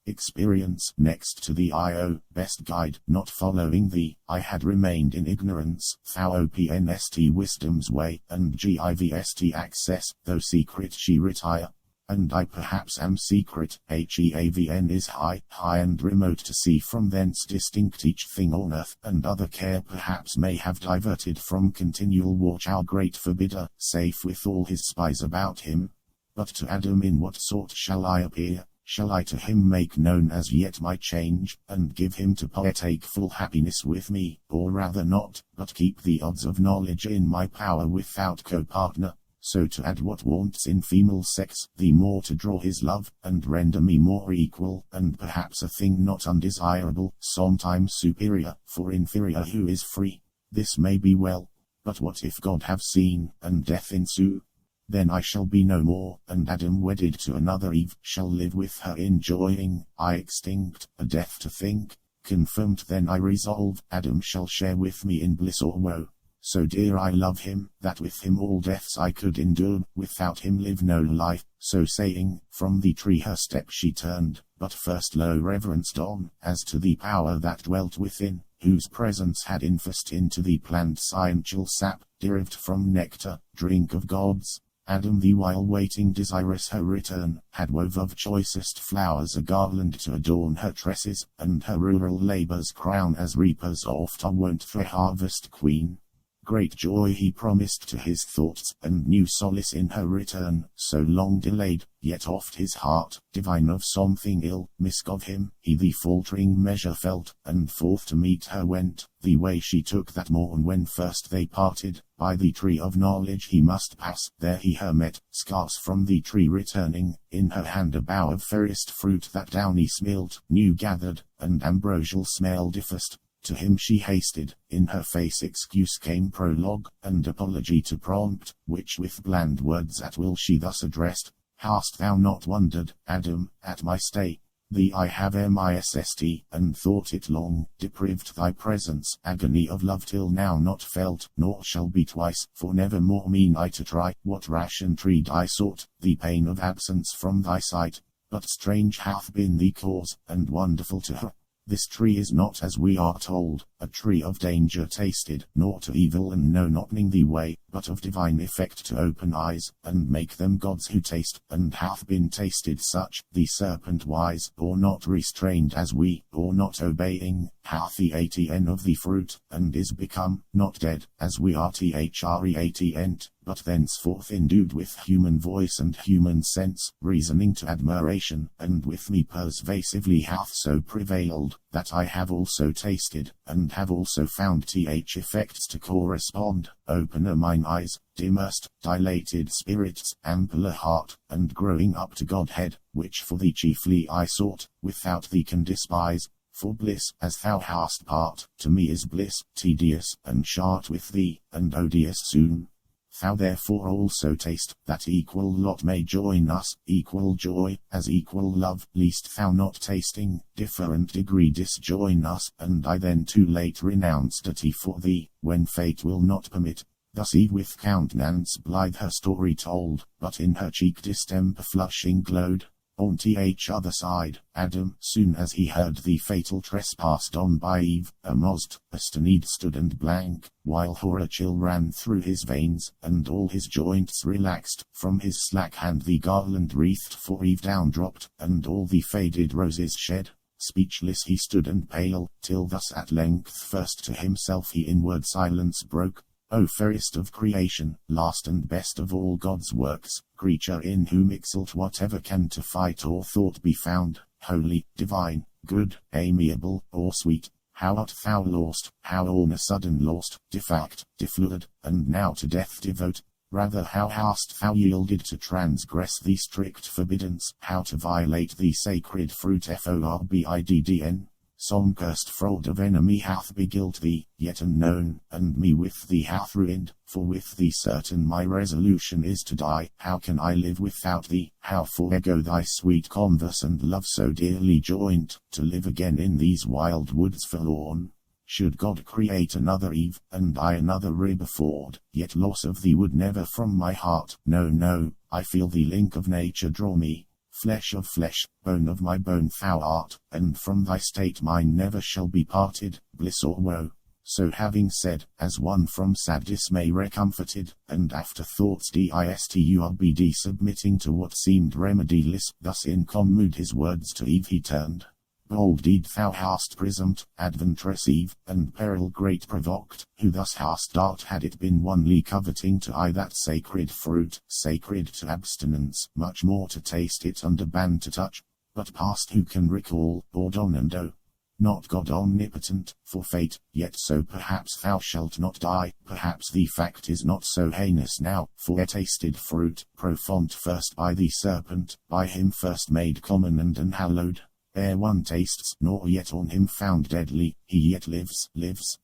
[SPEAKER 1] Experience, next to the best guide, not following thee, I had remained in ignorance, thou openst wisdom's way, and givest access, though secret she retire. And I perhaps am secret, heavn is high, high and remote to see from thence distinct each thing on earth, and other care perhaps may have diverted from continual watch our great forbidder, safe with all his spies about him. But to Adam in what sort shall I appear? Shall I to him make known as yet my change, and give him to partake full happiness with me, or rather not, but keep the odds of knowledge in my power without co-partner? So to add what wants in female sex, the more to draw his love, and render me more equal, and perhaps a thing not undesirable, sometimes superior, for inferior who is free. This may be well, but what if God have seen, and death ensue? Then I shall be no more, and Adam wedded to another Eve, shall live with her enjoying, I extinct, a death to think. Confirmed then I resolve, Adam shall share with me in bliss or woe. So dear I love him, that with him all deaths I could endure, without him live no life. So saying, from the tree her step she turned, but first low reverenced on, as to the power that dwelt within, whose presence had infused into the plant sciential sap, derived from nectar, drink of gods. Adam the while waiting desirous her return, had wove of choicest flowers a garland to adorn her tresses, and her rural labors crown as reapers oft are wont the harvest queen. Great joy he promised to his thoughts, and new solace in her return, so long delayed, yet oft his heart, divine of something ill, misc of him, he the faltering measure felt, and forth to meet her went, the way she took that morn when first they parted, by the tree of knowledge he must pass, there he her met, scarce from the tree returning, in her hand a bough of fairest fruit that downy smelt, new gathered, and ambrosial smell diffused. To him she hasted, in her face excuse came prologue, and apology to prompt, which with bland words at will she thus addressed, Hast thou not wondered, Adam, at my stay? Thee I have missed, and thought it long, deprived thy presence, agony of love till now not felt, nor shall be twice, for never more mean I to try, what rash intrigue I sought, the pain of absence from thy sight, but strange hath been the cause, and wonderful to her. This tree is not as we are told, a tree of danger tasted, nor to evil and no opening the way, but of divine effect to open eyes, and make them gods who taste, and hath been tasted such, the serpent wise, or not restrained as we, or not obeying, hath the atn of the fruit, and is become, not dead, as we are threatent, but thenceforth endued with human voice and human sense, reasoning to admiration, and with me persuasively hath so prevailed, that I have also tasted, and have also found effects to correspond, opener mine eyes, dimmest, dilated spirits, ampler heart, and growing up to Godhead, which for thee chiefly I sought, without thee can despise. For bliss, as thou hast part, to me is bliss, tedious, and short with thee, and odious soon. Thou therefore also taste, that equal lot may join us, equal joy, as equal love, least thou not tasting, different degree disjoin us, and I then too late renounced it for thee, when fate will not permit. Thus Eve with countenance blithe her story told, but in her cheek distemper flushing glowed. On each other side, Adam, soon as he heard the fatal trespass done by Eve, astonished stood and blank, while horror chill ran through his veins, and all his joints relaxed, from his slack hand the garland wreathed for Eve down dropped, and all the faded roses shed. Speechless he stood and pale, till thus at length first to himself he inward silence broke. O fairest of creation, last and best of all God's works, creature in whom exult whatever can to fight or thought be found, holy, divine, good, amiable, or sweet, how art thou lost, how on a sudden lost, defact, defluid, and now to death devote? Rather how hast thou yielded to transgress the strict forbiddance, how to violate the sacred fruit forbidden? Some cursed fraud of enemy hath beguiled thee, yet unknown, and me with thee hath ruined, for with thee certain my resolution is to die. How can I live without thee? How forego thy sweet converse and love so dearly joined, to live again in these wild woods forlorn? Should God create another Eve, and I another rib afford, yet loss of thee would never from my heart. No, no, I feel the link of nature draw me. Flesh of flesh, bone of my bone thou art, and from thy state mine never shall be parted, bliss or woe. So having said, as one from sad dismay recomforted, and afterthoughts disturbed submitting to what seemed remediless, thus in calm mood his words to Eve he turned. Bold deed thou hast presumed, adventurous Eve, and peril great provoked, who thus hast dart had it been onely coveting to eye that sacred fruit, sacred to abstinence, much more to taste it under ban to touch, but past who can recall, or don and do? Not God omnipotent, for fate, yet so perhaps thou shalt not die, perhaps the fact is not so heinous now, for a tasted fruit, profaned first by the serpent, by him first made common and unhallowed. Ere one tastes, nor yet on him found deadly, he yet lives,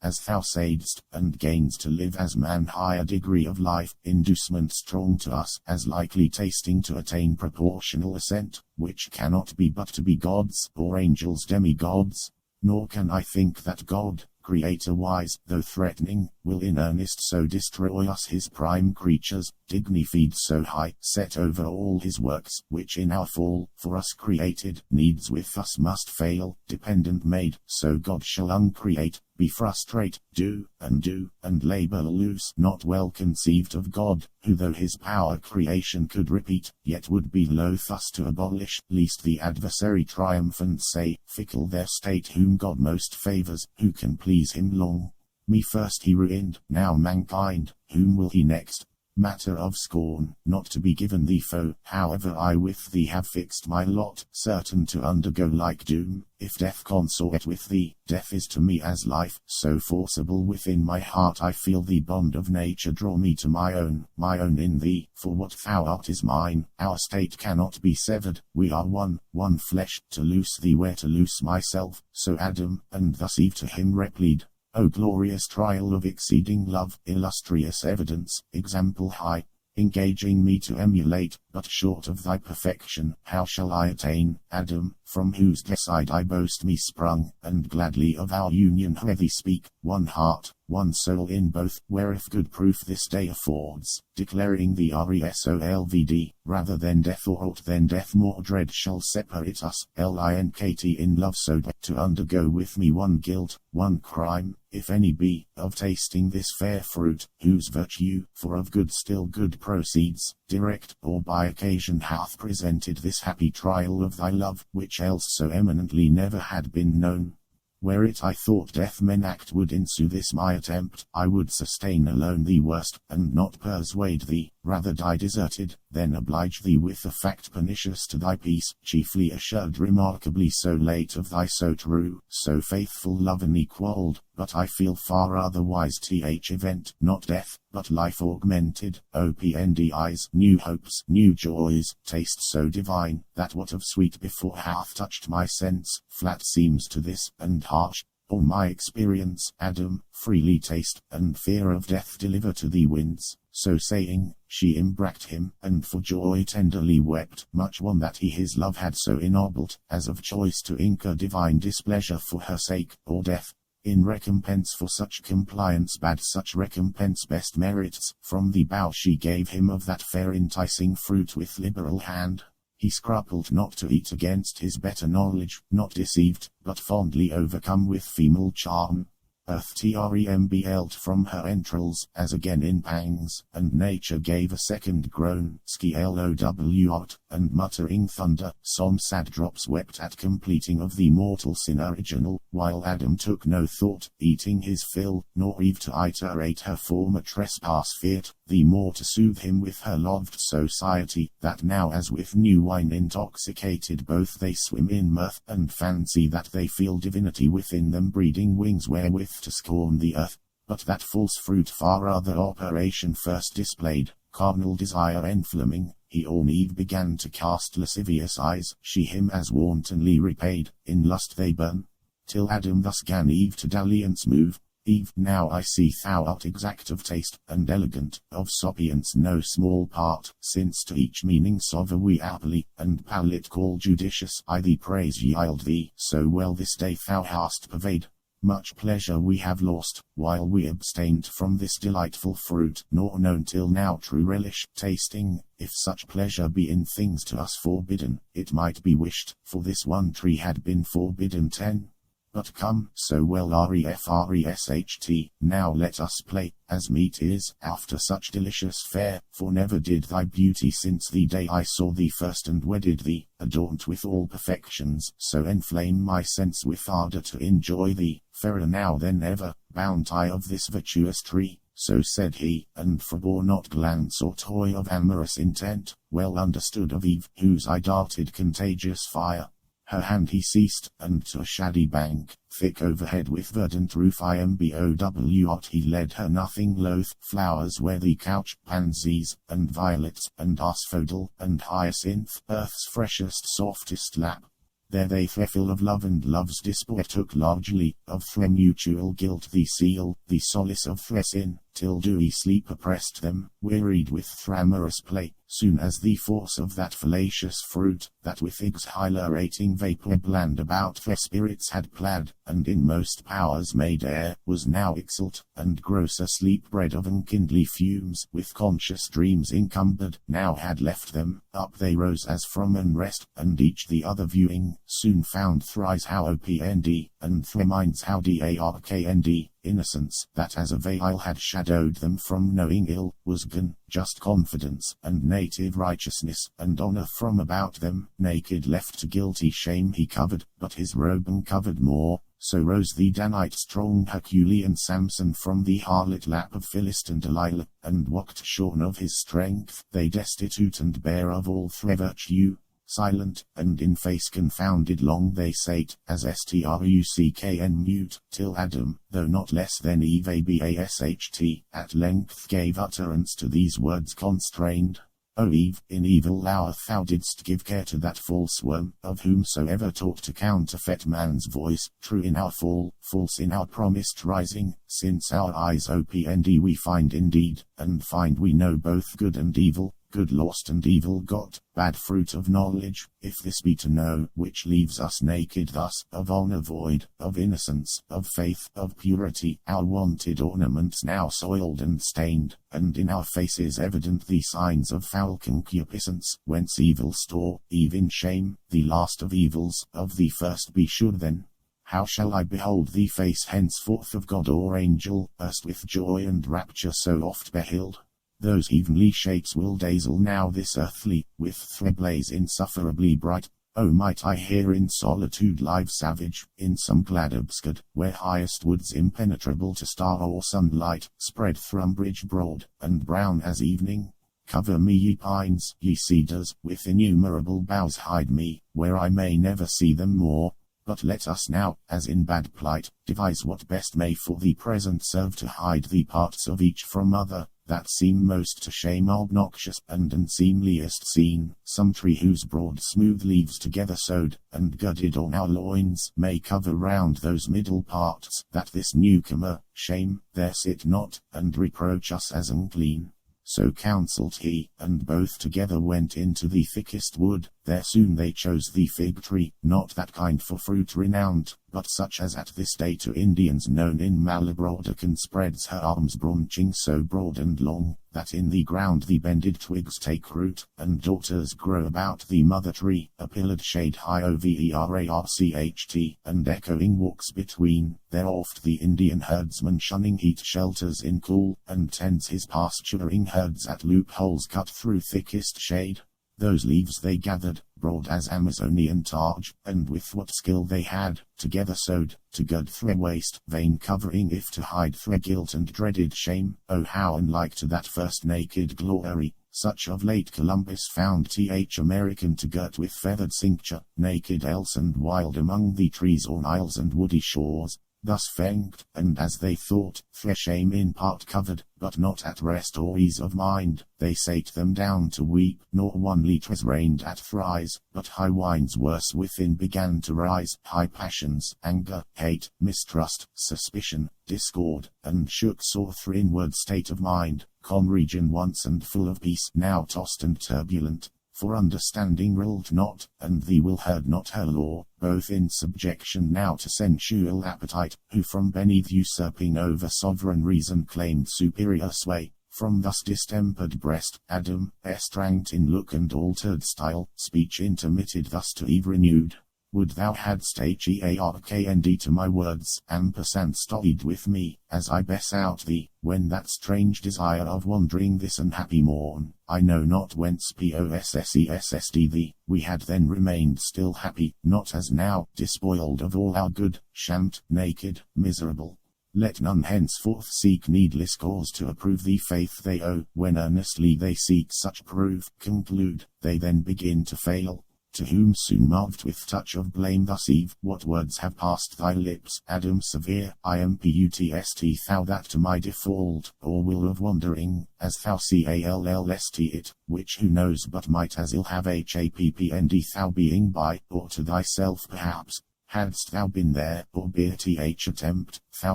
[SPEAKER 1] as thou saidst, and gains to live as man higher degree of life, inducement strong to us, as likely tasting to attain proportional assent, which cannot be but to be gods, or angels demigods. Nor can I think that God, Creator wise, though threatening, will in earnest so destroy us his prime creatures, dignified so high, set over all his works, which in our fall, for us created, needs with us must fail, dependent made, so God shall uncreate, be frustrate, do, and labor loose, not well conceived of God, who though his power creation could repeat, yet would be loath us to abolish, lest the adversary triumphant say, fickle their state whom God most favors, who can please him long. Me first he ruined, now mankind, whom will he next? Matter of scorn, not to be given thee foe. However I with thee have fixed my lot, certain to undergo like doom. If death consort with thee, death is to me as life, so forcible within my heart I feel the bond of nature draw me to my own in thee, for what thou art is mine, our state cannot be severed, we are one flesh, to loose thee where to loose myself, so Adam, and thus Eve to him replied. O glorious trial of exceeding love, illustrious evidence, example high, engaging me to emulate, but short of thy perfection, how shall I attain, Adam, from whose side I boast me sprung, and gladly of our union hear thee speak, one heart, one soul in both, whereof good proof this day affords, declaring the resolved, rather than death or aught than death more dread shall separate us, linkt in love so to undergo with me one guilt, one crime, if any be, of tasting this fair fruit, whose virtue, for of good still good proceeds, direct or by occasion hath presented this happy trial of thy love, which else so eminently never had been known. Were it I thought death men act would ensue this my attempt, I would sustain alone the worst, and not persuade thee, rather die deserted, than oblige thee with a fact pernicious to thy peace, chiefly assured remarkably so late of thy so true, so faithful love unequalled, but I feel far otherwise th event, not death, but life augmented, opndi's, new hopes, new joys, taste so divine, that what of sweet before hath touched my sense, flat seems to this, and harsh. All my experience, Adam, freely taste, and fear of death deliver to thee winds. So saying, she embraced him, and for joy tenderly wept, much one that he his love had so ennobled, as of choice to incur divine displeasure for her sake, or death. In recompense for such compliance bad such recompense best merits, from the bough she gave him of that fair enticing fruit with liberal hand. He scrupled not to eat against his better knowledge, not deceived, but fondly overcome with female charm. Earth trembled from her entrails, as again in pangs, and nature gave a second groan, sklow, and muttering thunder, some sad drops wept at completing of the mortal sin original, while Adam took no thought, eating his fill, nor Eve to iterate her former trespass feared, the more to soothe him with her loved society, that now as with new wine intoxicated both they swim in mirth, and fancy that they feel divinity within them breeding wings wherewith to scorn the earth. But that false fruit far other operation first displayed, carnal desire enflaming, he on Eve began to cast lascivious eyes, she him as wantonly repaid, in lust they burn. Till Adam thus gan Eve to dalliance move, Eve, now I see thou art exact of taste, and elegant, of sapience no small part, since to each meaning sover we aptly, and palate call judicious, I thee praise yield thee, so well this day thou hast purveyed. Much pleasure we have lost, while we abstained from this delightful fruit, nor known till now true relish, tasting, if such pleasure be in things to us forbidden, it might be wished, for this one tree had been forbidden 10. But come, so well refresht, now let us play, as meet is, after such delicious fare, for never did thy beauty since the day I saw thee first and wedded thee, adorned with all perfections, so enflame my sense with ardour to enjoy thee, fairer now than ever, bounty of this virtuous tree. So said he, and forbore not glance or toy of amorous intent, well understood of Eve, whose eye darted contagious fire. Her hand he seized, and to a shady bank, thick overhead with verdant roof imbow he led her nothing loath, flowers where the couch, pansies, and violets, and asphodel, and hyacinth, earth's freshest softest lap. There they fill of love and love's disport took largely, of their mutual guilt the seal, the solace of their sin, till dewy sleep oppressed them, wearied with amorous play, soon as the force of that fallacious fruit, that with exhilarating vapor bland about their spirits had clad, and in most powers made air, was now exult, and grosser sleep bred of unkindly fumes, with conscious dreams encumbered, now had left them, up they rose as from unrest, and each the other viewing, soon found thrice how opnd, and their minds how darknd, innocence, that as a veil had shadowed them from knowing ill, was gone, just confidence, and native righteousness, and honor from about them, naked left to guilty shame he covered, but his robe uncovered more. So rose the Danite strong Herculean Samson from the harlot lap of Philistine Delilah, and walked shorn of his strength, they destitute and bare of all virtue. Silent, and in face confounded long they sate, as struckn mute, till Adam, though not less than Eve abasht, at length gave utterance to these words constrained. O Eve, in evil hour thou didst give care to that false worm, of whomsoever taught to counterfeit man's voice, true in our fall, false in our promised rising, since our eyes opened we find indeed, and find we know both good and evil, good lost and evil got, bad fruit of knowledge, if this be to know, which leaves us naked thus, of honor void, of innocence, of faith, of purity, our wanted ornaments now soiled and stained, and in our faces evident the signs of foul concupiscence, whence evil store, even shame, the last of evils, of the first be sure then. How shall I behold thee face henceforth of God or angel, erst with joy and rapture so oft beheld? Those heavenly shapes will dazzle now this earthly, with blaze insufferably bright. Oh, might I here in solitude live savage, in some glad obscured, where highest woods impenetrable to star or sunlight, spread Thrumbridge broad, and brown as evening. Cover me ye pines, ye cedars, with innumerable boughs hide me, where I may never see them more. But let us now, as in bad plight, devise what best may for the present serve to hide the parts of each from other, that seem most to shame obnoxious, and unseemliest seen, some tree whose broad smooth leaves together sewed, and girded on our loins, may cover round those middle parts, that this newcomer, shame, there sit not, and reproach us as unclean. So counselled he, and both together went into the thickest wood. There soon they chose the fig tree, not that kind for fruit renowned, but such as at this day to Indians known in Malabrodacan spreads her arms branching so broad and long, that in the ground the bended twigs take root, and daughters grow about the mother tree, a pillared shade high overarched, and echoing walks between. There oft the Indian herdsman shunning heat shelters in cool, and tends his pasturing herds at loopholes cut through thickest shade. Those leaves they gathered, broad as Amazonian targe, and with what skill they had, together sewed, to gird their waist, vain covering if to hide their guilt and dreaded shame. Oh, how unlike to that first naked glory, such of late Columbus found American to girt with feathered cincture, naked else and wild among the trees on isles and woody shores. Thus fanged, and as they thought, their shame in part covered, but not at rest or ease of mind, they sate them down to weep, nor one leech reigned at thrice, but high winds worse within began to rise, high passions, anger, hate, mistrust, suspicion, discord, and shook sore through inward state of mind, calm region once and full of peace, now tossed and turbulent. For understanding ruled not, and the will heard not her law, both in subjection now to sensual appetite, who from beneath usurping over sovereign reason claimed superior sway. From thus distempered breast, Adam, estranged in look and altered style, speech intermitted thus to Eve renewed. Would thou hadst hearkened to my words, ampersand stayed with me, as I besought thee, when that strange desire of wandering this unhappy morn, I know not whence possessed thee, we had then remained still happy, not as now, despoiled of all our good, shamed, naked, miserable. Let none henceforth seek needless cause to approve the faith they owe, when earnestly they seek such proof, conclude, they then begin to fail. To whom soon marved with touch of blame thus Eve, what words have passed thy lips, Adam severe, imputst thou that to my default, or will of wandering, as thou callst it, which who knows but might as ill have happend thou being by, or to thyself perhaps. Hadst thou been there, or be't attempt, thou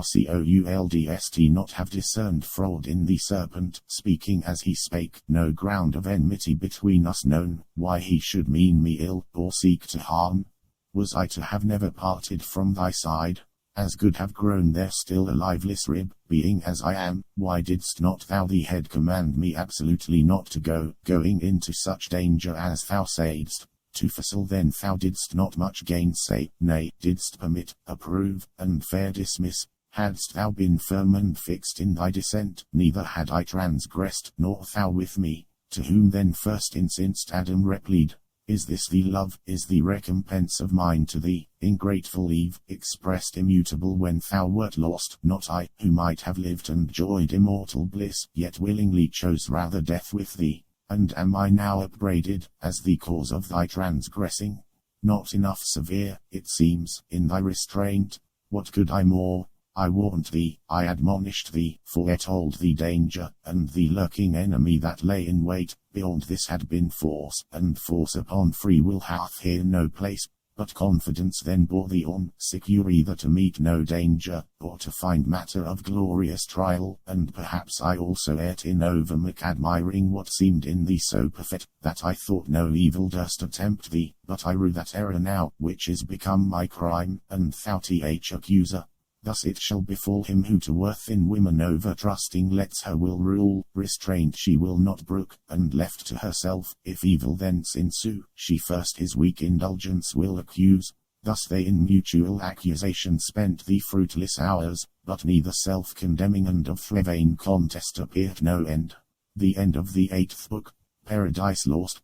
[SPEAKER 1] couldst not have discerned fraud in the serpent, speaking as he spake, no ground of enmity between us known, why he should mean me ill, or seek to harm. Was I to have never parted from thy side, as good have grown there still a liveless rib, being as I am, why didst not thou the head command me absolutely not to go, going into such danger as thou saidst? To Fassel then thou didst not much gainsay, nay, didst permit, approve, and fair dismiss. Hadst thou been firm and fixed in thy dissent, neither had I transgressed, nor thou with me. To whom then first incensed Adam replied, Is this the love, is the recompense of mine to thee, ingrateful Eve, expressed immutable when thou wert lost? Not I, who might have lived and joyed immortal bliss, yet willingly chose rather death with thee. And am I now upbraided, as the cause of thy transgressing? Not enough severe, it seems, in thy restraint. What could I more? I warned thee, I admonished thee, foretold thee danger, and the lurking enemy that lay in wait. Beyond this had been force, and force upon free will hath here no place. But confidence then bore thee on, secure either to meet no danger, or to find matter of glorious trial. And perhaps I also erred in overmuch admiring what seemed in thee so perfect, that I thought no evil durst attempt thee. But I rue that error now, which is become my crime, and thou th accuser. Thus it shall befall him who to worth in women over trusting lets her will rule, restrained she will not brook, and left to herself, if evil thence ensue, she first his weak indulgence will accuse. Thus they in mutual accusation spent the fruitless hours, but neither self-condemning and of vain contest appeared no end. The end of the 8th book, Paradise Lost.